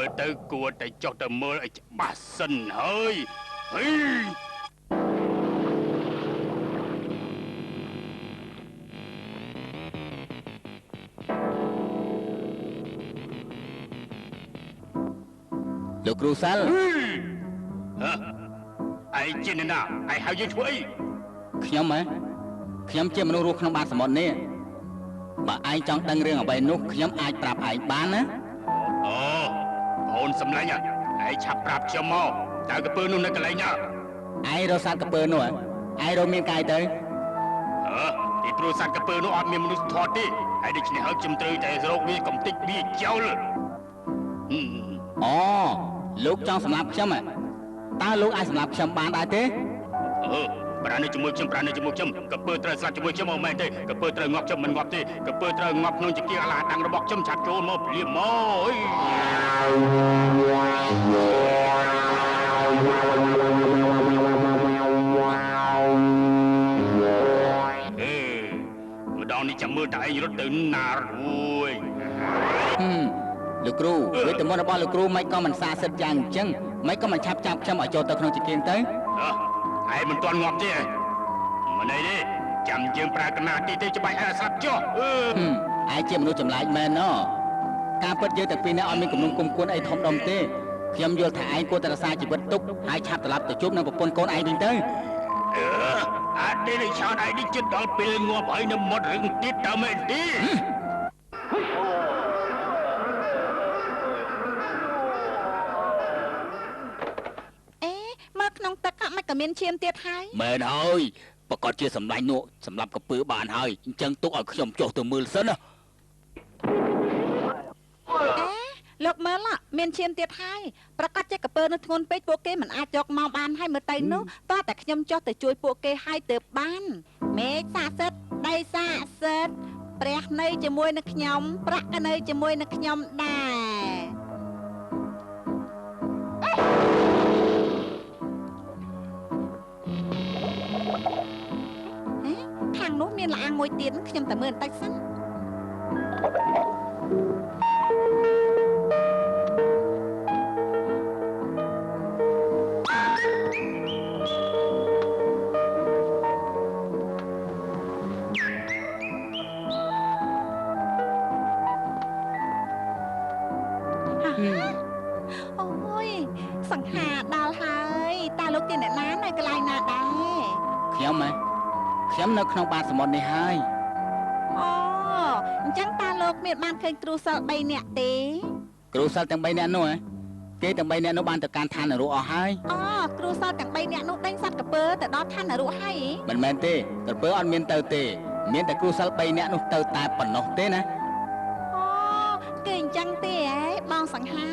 មើលទៅគួរតែចុះទៅមើលឲ្យច្បាស់សិនហើយលោកគ្រូសាល់ឯងជាអ្នកណាឯងហៅយើងធ្វើអីខ្ញុំហ៎ខ្ញុំជាមនុស្សរស់ក្នុងបាតសមុទ្រនេះបើឯងចង់ដឹងរឿងអ្វីនោះខ្ញុំអាចប្រាប់ឯងបានណាអូអូនសម្លាញ់ឯងឆាប់ប្រាប់ខ្ញុំមកតើកពើនោះនៅកន្លែងណាឯងរកសត្វកពើនោះឯងរកមានកាយទៅពីព្រោះសត្វកពើនោះអត់មានមនុស្សធម៌ទេហើយដូច្នេះហើយខ្ញុំត្រូវតែរកវាកំតិចវាចោលអូលោកចង់សម្លាប់ខ្ញុំតើលោកអាចសម្លាប់ខ្ញុំបានដែរទេប្រាណនៅជាមួយខ្ញុំកពើត្រូវស្លាប់ជាមួយខ្ញុំមកមែនទេកពើត្រូវងាប់ខ្ញុំមិនងាប់ទេកពើត្រូវងាប់ក្នុងជាគៀអាឡាដាំងរបស់ខ្ញុំឆាប់ចូលមកព្រាមមកម្ដងនេះចាំមើលតើឯងរត់ទៅណារួយលោកគ្រូវេទមន្តរបស់លោកគ្រូមិនក៏មិនស័ក្តិសិទ្ធិយ៉ាងអញ្ចឹងមិនក៏មិនឆាប់ចាប់ខ្ញុំឲ្យចូលទៅក្នុងជាគៀងទៅឯងមិនទាន់ងាប់ទេមិនអីទេចាំយើងប្រើកណាទីទេច្បាស់ឲ្យស្លាប់ចុះឯងជាមនុស្សចម្លែកមែនណការពិតយើងទាំងពីរនាក់អត់មានគំនុំគុំគួនអីធំដុំទេខ្ញុំយល់ថាឯងគួរតែរក្សាជីវិតទុកហើយឆាប់ត្រឡប់ទៅជួបនឹងប្រពន្ធកូនឯងវិញទៅអាចទេនឹងឆោតឯងនេះជិតដល់ពេលងាប់ហើយនៅមាត់រឿងទៀតតើមែនទេក្នុងទឹកមិនក៏មានឈាមទៀតហើយមែនហើយប្រកាសជាសម្លាញ់នោះសម្រាប់កពើបានហើយអញ្ចឹងទុកឲ្យខ្ញុំចុះទៅមើលសិនណាលោកមើលមានឈាមទៀតហើយប្រកាសជាកពើនោះធ្ងន់ពេកពួកគេមិនអាចយកមកបានហើយមើលទៅនោះតោះតែខ្ញុំចុះទៅជួយពួកគេឲ្យទៅបានមេឃស័ក្តិសិទ្ធិដីស័ក្តិសិទ្ធិព្រះនៅជាមួយនឹងខ្ញុំប្រាក់ក៏នៅជាមួយនឹងខ្ញុំដែរខាងនោះមានលាងមួយទៀតខ្ញុំតែមើលបន្តិចសិនអូយសង្ហាដល់ហើយតើលោកជាអ្នកណានៅកន្លែងណាដែរខ្ញុំនៅក្នុងបាតសមុទ្រនេះហើយអូអញ្ចឹងតើលោកមានបានឃើញគ្រូសិល3នាក់ទេគ្រូសិលទាំង3នាក់នោះគេទាំង3នាក់នោះបានទៅកាន់ឋាននរកអស់ហើយគ្រូសិលទាំង3នាក់នោះដេញសត្វកពើទៅដល់ឋាននរកហើយមិនមែនទេកពើអត់មានទៅទេមានតែគ្រូសិល3នាក់នោះទៅតែប៉ុណ្ណោះទេណាគេអញ្ចឹងទេហ៎បងសង្ហា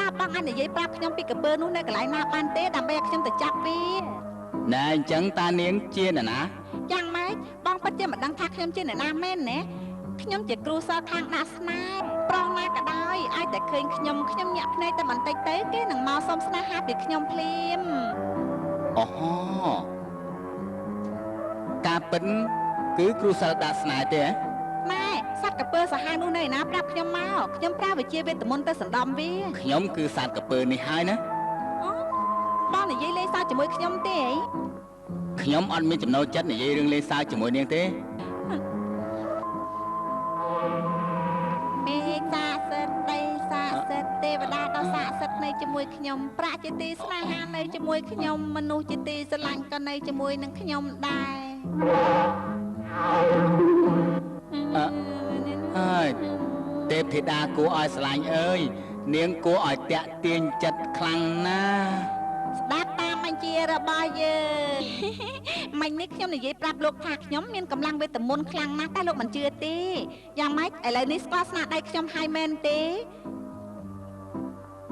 តើបងអាចនិយាយប្រាប់ខ្ញុំពីកពើនោះនៅកន្លែងណាបានទេដើម្បីឲ្យខ្ញុំទៅចាប់វាណែអញ្ចឹងតានាងជាអ្នកណាយ៉ាងម៉េចបងពិតជាមិនដឹងថាខ្ញុំជាអ្នកណាមែនណាខ្ញុំជាគ្រូសិស្សខាងដាស់ស្នេហ៍ប្រុសណាក៏ដោយអាចតែឃើញខ្ញុំញាក់ភ្នែកតែបន្តិចទៅគេនឹងមកសុំស្នេហាពីខ្ញុំភ្លាមអូការពិតគឺគ្រូសិស្សដាស់ស្នេហ៍ទេម៉ែសត្វកពើសាហាវនោះនៅណាប្រាប់ខ្ញុំមកខ្ញុំប្រើវិជ្ជាវេទមន្តទៅសណ្ដំវាខ្ញុំគឺសត្វកពើនេះហើយណាបងនិយាយលេងសើចជាមួយខ្ញុំទេអីខ្ញុំអត់មានចំណូលចិត្តនិយាយរឿងលេងសើចជាមួយនាងទេមេឃស័ក្តិសិទ្ធិដីស័ក្តិសិទ្ធិទេវតាដ៏ស័ក្តិសិទ្ធិនៅជាមួយខ្ញុំប្រាក់ជាទីស្នេហានៅជាមួយខ្ញុំមនុស្សជាទីស្រឡាញ់ក៏នៅជាមួយនឹងខ្ញុំដែរហើយទេពធីតាគួរឲ្យស្រឡាញ់អើយនាងគួរឲ្យតាក់ទាញចិត្តខ្លាំងណាស់ស្ដាប់តាមបញ្ជារបស់យើងមិញនេះខ្ញុំនិយាយប្រាប់លោកថាខ្ញុំមានកម្លាំងវេទមន្តខ្លាំងណាស់តែលោកមិនជឿទេយ៉ាងម៉េចឥឡូវនេះស្គាល់ស្នាដៃខ្ញុំហើយមែនទេ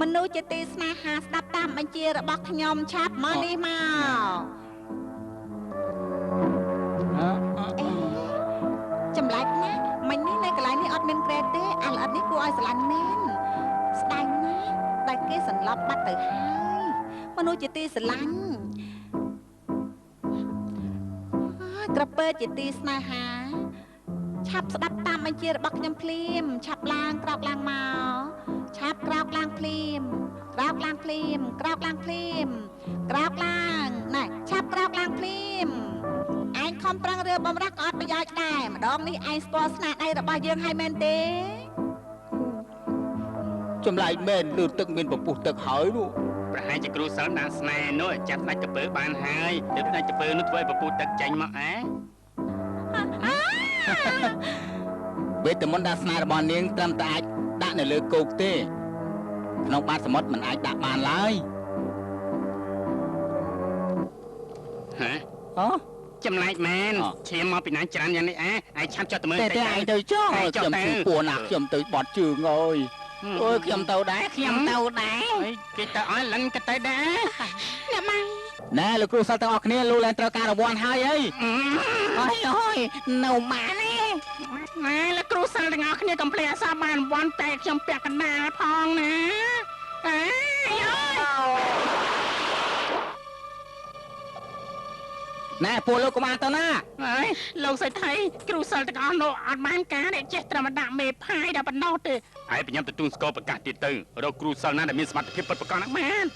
មនុស្សជាទីស្នេហាស្ដាប់តាមបញ្ជារបស់ខ្ញុំឆាប់មកនេះមកចម្លែកណាស់មិញនេះនៅកន្លែងនេះអត់មានក្រែតទេអាល្អិតនេះគួរឲ្យស្រឡាញ់មែនស្ដាយណាស់តែគេសន្លប់បាត់ទៅហើយមនុស្សជាទីស្រឡាញ់ក្រពើជាទីស្នេហាឆាប់ស្ដាប់តាមបញ្ជារបស់ខ្ញុំភ្លាមឆាប់ឡើងក្រោកឡើងមកឆាប់ក្រោកឡើងភ្លា ឡើងភ្លាមក្រោកឡើងភ្លាមក្រោកឡើងណែឆាប់ក្រោកឡើងភ្លាមឯងខំប្រឹងរើបំរះក៏អត់ប្រយោជន៍ដែរម្ដងនេះឯងស្គាល់ស្នាដៃរបស់យើងហើយមែនទេ ចម្លែកមែនលើទឹកមានពពុះទឹកហើយនោះ ប្រហែលជាគ្រូសិលណាស្នេហ៍នោះចាប់ដាច់កពើបានហើយទើបដាច់កពើនោះធ្វើឲ្យពពុះទឹកចេញមកអែ វេទមន្តដាស្នារបស់នាងត្រឹមតែអាចដាក់នៅលើគោកទេក្នុងបាតសមុទ្រមិនអាចដាក់បានឡើយ ហ៎ អូ ចម្លែកមែនឈាមមកពីណាច្រើនយ៉ាងនេះឯងឆាប់ចុះទៅមើល តែឯងទៅចុះខ្ញុំជួពួរណាស់ខ្ញុំទៅបត់ជើងអើយអូយខ្ញុំទៅដែរខ្ញុំទៅដែរ គេទៅអស់លិនក៏ទៅដែរ អ្នកម៉ៃ ណែលោកគ្រូសិស្សទាំងអស់គ្នាលោកឡើងត្រូវការរង្វាន់ហើយអី អូយនៅម៉ានេះ ណែលោកគ្រូសិលទាំងអស់គ្នាកុំភ្លេចអាសាបានរង្វាន់តែខ្ញុំពាក់កណ្ដាលផងណាអើយ ណែពួកលោកកុំអានទៅណា ហើយលោកសេដ្ឋីគ្រូសិលទាំងអស់នោះអត់បានការដែលចេះត្រឹមដាក់មេផាយដល់ប៉ុណ្ណោះទេឯងបញ្ញាទទួលស្គាល់ប្រកាសទៀតទៅរកគ្រូសិលណាដែលមានសមត្ថភាពពិតប្រាកដណាស់មែន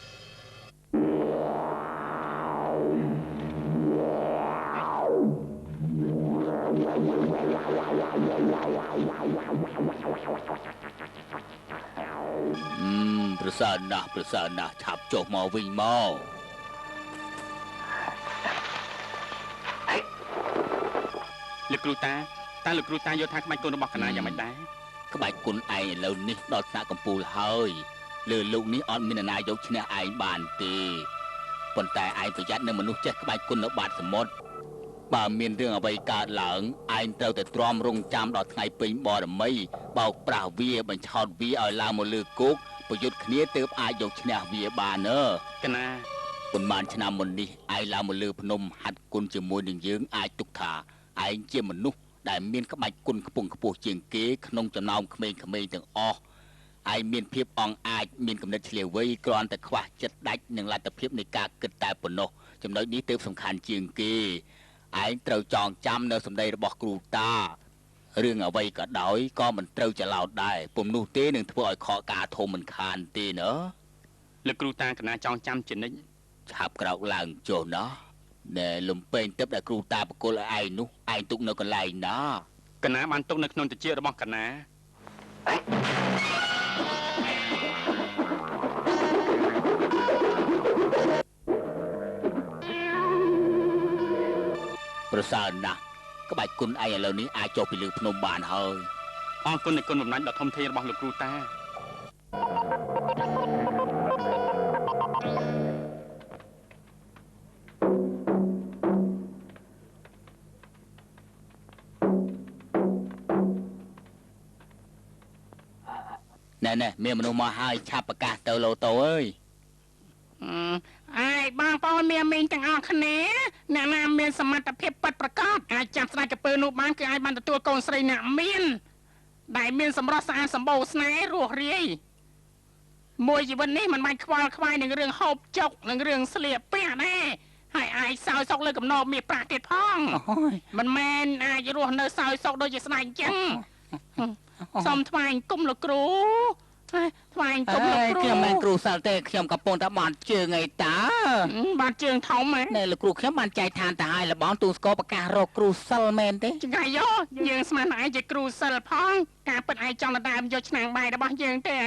ប្រសើរណាស់ឆាប់ចុះមកវិញមក លោកគ្រូតាតើលោកគ្រូតាយល់ថាក្បាច់គុណរបស់កណាយ៉ាងម៉េចដែរ ក្បាច់គុណឯងឥឡូវនេះដល់ថ្នាក់កំពូលហើយលើលោកនេះអត់មាននរណាយកឈ្នះឯងបានទេប៉ុន្តែឯងប្រយ័ត្ននឹងមនុស្សចេះក្បាច់គុណនៅបាតសមុទ្របើមានរឿងអ្វីកើតឡើងឯងត្រូវតែទ្រាំរង់ចាំដល់ថ្ងៃពេញបរមីបោកប្រាស់វាបញ្ឆោតវាឲ្យឡើងមកលើគោកប្រយុទ្ធគ្នាទើបអាចយកឈ្នះវាបានអើ កណា ប៉ុន្មានឆ្នាំមុននេះឯងឡើងមកលើភ្នំហាត់គុណជាមួយនឹងយើងអាចទុកថាឯងជាមនុស្សដែលមានក្បាច់គុណខ្ពង់ខ្ពស់ជាងគេក្នុងចំណោមក្មេងៗទាំងអស់ឯងមានភាពអង់អាចមានគំនិតឆ្លៀវវៃគ្រាន់តែខ្វះចិត្តដាច់និងលទ្ធភាពនៃការគិតតែប៉ុណ្ណោះចំណុចនេះទើបសំខាន់ជាងគេឯងត្រូវចងចាំនៅសម្ដីរបស់គ្រូតារឿងអ្វីក៏ដោយក៏មិនត្រូវច្រឡោតដែរពុំនោះទេនឹងធ្វើឲ្យខកការធំមិនខានទេណា លោកគ្រូតាកណាចងចាំជានិច្ច ឆាប់ក្រោកឡើងចុះណាណែលំពេងទឹកដែលគ្រូតាបកុលឲ្យឯងនោះឯងទុកនៅកន្លែងណា កណាបានទុកនៅក្នុងត្រចៀករបស់កណា ប្រសើរណាស់ក្បាច់គុណឯងឥឡូវនេះអាចចុះពីលើភ្នំបានហើយ អរគុណនៃគុណបំណាច់ដ៏ធំធេងរបស់លោកគ្រូតា ណែមានមនុស្សមកហើយឆាប់ប្រកាសទៅលោតូអើយ អាយបងប្អូនមានមីងទាំងអស់គ្នាអ្នកណាមានសមត្ថភាពពិតប្រាកដអាចចាប់ស្ដេចកពើនោះបានគឺអាចបានទទួលកូនស្រីអ្នកមានដែលមានសម្រស់ស្អាតសម្បូរស្នេហ៍រស់រាយមួយជីវិតនេះមិនបាច់ខ្វល់ខ្វាយនឹងរឿងហូបចុកនឹងរឿងស្លៀកពាក់ដែរហើយអាចសោយសុកលើកំណោមានប្រាក់ទៀតផងមិនមែនអាចរស់នៅសោយសុកដូចជាស្ដេចអញ្ចឹងសូមថ្វាយគុំលោកគ្រូ ថ្វាយគុំលោកគ្រូ ខ្ញុំមិនគ្រូសិលទេខ្ញុំកំពុងតែបាត់ជើងឯតា បាត់ជើងធំហ៎ ណែលោកគ្រូខ្ញុំបានចែកឋានទៅឲ្យលបងទូស្គរប្រកាសរកគ្រូសិលមែនទេ ចង្រៃយោយើងស្មានថាឯងជាគ្រូសិលផងការពិតឯងចង់ដណ្ដើមយកឆ្នាំងបាយរបស់យើងទេឯ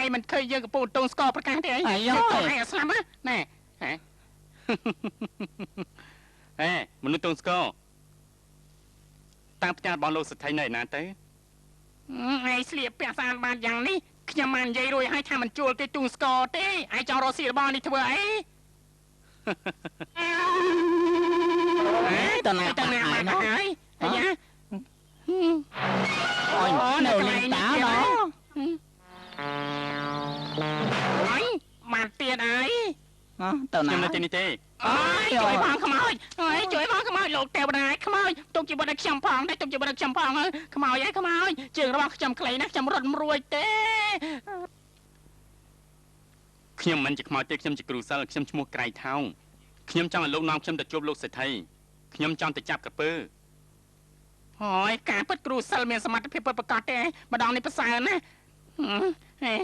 ងមិនឃើញយើងកំពុងទូស្គរប្រកាសទេឯងយកទៅឯងស្លាប់ណែហេមនុស្សទូស្គរតាមផ្ទះរបស់លោកសេដ្ឋីនៅឯណាទៅឯងស្លៀកពាក់ស្អាតបានយ៉ាងនេះខ្ញុំបាននិយាយរួចឲ្យថាមិនជួលទេទូស្គរទេឯងចង់រកស៊ីរបស់នេះធ្វើអី តើណាទៅណាមកហើយអាយ៉ាអូយនៅលេងតាណោះអញមកទៀតអី ទៅណា ខ្ញុំនៅទីនេះទេអើយជួយផងខ្មោចអើយជួយផងខ្មោចលោកទេវតាខ្មោចទុកជីវិតឲ្យខ្ញុំផងតែទុកជីវិតឲ្យខ្ញុំផងខ្មោចអើយខ្មោចជើងរបស់ខ្ញុំខ្លីណាស់ខ្ញុំរត់មិនរួចទេខ្ញុំមិនជាខ្មោចទេខ្ញុំជាគ្រូសិលខ្ញុំឈ្មោះក្រៃថោងខ្ញុំចង់ឲ្យលោកនាំខ្ញុំទៅជួបលោកសេដ្ឋីខ្ញុំចង់ទៅចាប់ក្រពើហើយការពិតគ្រូសិលមានសមត្ថភាពពិតប្រាកដទេម្ដងនេះប្រសើរណាស់ហេ